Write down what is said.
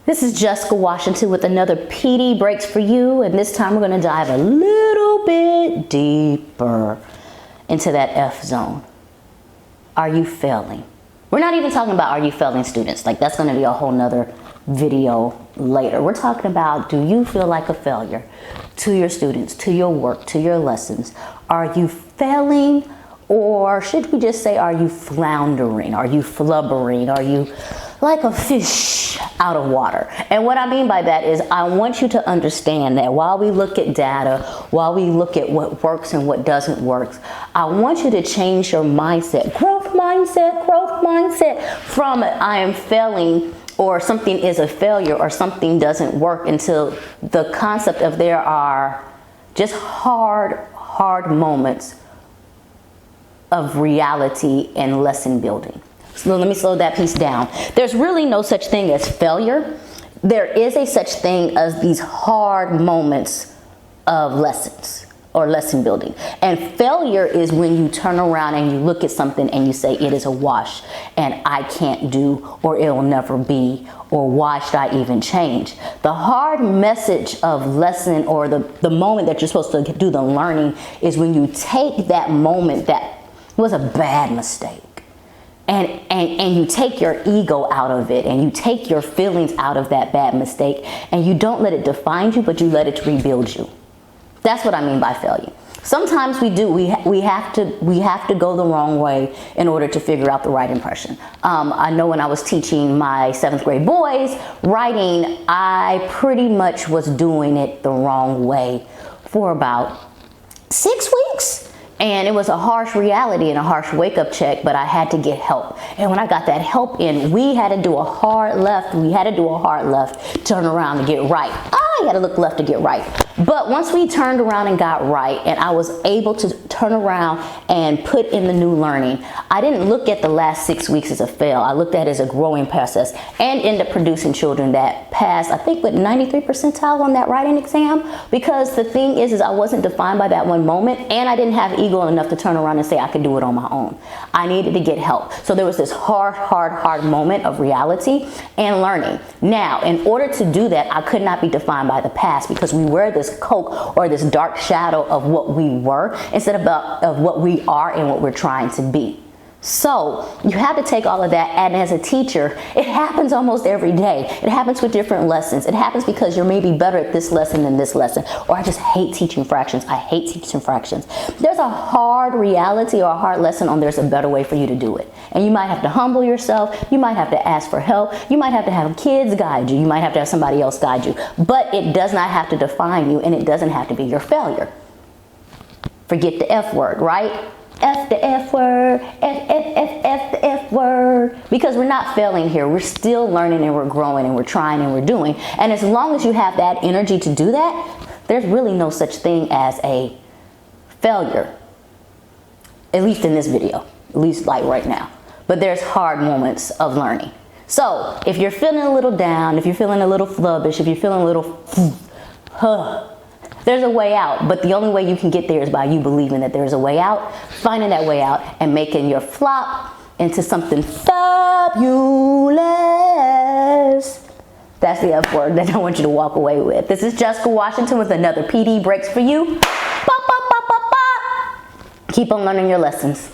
This is Jeska Washington with another PD Breaks for you, and this time we're going to dive a little bit deeper into that F zone. Are you failing? We're not even talking about are you failing students, like that's going to be a whole nother video later. We're talking about, do you feel like a failure to your students, to your work, to your lessons? Are you failing, or should we just say, are you floundering? Are you flubbering? Are you like a fish out of water? And what I mean by that is I want you to understand that while we look at data, while we look at what works and what doesn't work, I want you to change your mindset, growth mindset from I am failing or something is a failure or something doesn't work until the concept of there are just hard moments of reality and lesson building. So let me slow that piece down. There's really no such thing as failure. There is a such thing as these hard moments of lessons or lesson building. And failure is when you turn around and you look at something and you say it is a wash and I can't do, or it will never be, or why should I even change? The hard message of lesson, or the moment that you're supposed to do the learning, is when you take that moment that was a bad mistake and you take your ego out of it, and you take your feelings out of that bad mistake, and you don't let it define you, but you let it rebuild you. That's what I mean by failure. Sometimes we do. We have to go the wrong way in order to figure out the right impression. I know when I was teaching my 7th grade boys writing, I pretty much was doing it the wrong way for about 6 weeks. And it was a harsh reality and a harsh wake-up check, but I had to get help. And when I got that help in, we had to do a hard left. We had to do a hard left, turn around to get right. I had to look left to get right. But once we turned around and got right, and I was able to turn around and put in the new learning, I didn't look at the last 6 weeks as a fail. I looked at it as a growing process, and ended up producing children that passed, I think, with 93 percentile on that writing exam. Because the thing is I wasn't defined by that one moment, and I didn't have ego enough to turn around and say I could do it on my own. I needed to get help. So there was this hard moment of reality and learning. Now, in order to do that, I could not be defined by the past, because we wear this coat or this dark shadow of what we were instead of what we are and what we're trying to be. So you have to take all of that, and as a teacher, it happens almost every day. It happens with different lessons. It happens because you're maybe better at this lesson than this lesson, or I just hate teaching fractions. I hate teaching fractions. There's a hard reality or a hard lesson on there's a better way for you to do it. And you might have to humble yourself. You might have to ask for help. You might have to have kids guide you. You might have to have somebody else guide you. But it does not have to define you, and it doesn't have to be your failure. Forget the F word, right? F the F word, F the F word, because we're not failing here. We're still learning, and we're growing, and we're trying, and we're doing. And as long as you have that energy to do that, there's really no such thing as a failure, at least in this video, at least like right now. But there's hard moments of learning. So if you're feeling a little down, if you're feeling a little flubbish, if you're feeling a little there's a way out, but the only way you can get there is by you believing that there's a way out, finding that way out, and making your flop into something fabulous. That's the F word that I want you to walk away with. This is Jeska Washington with another PD Breaks for you. Keep on learning your lessons.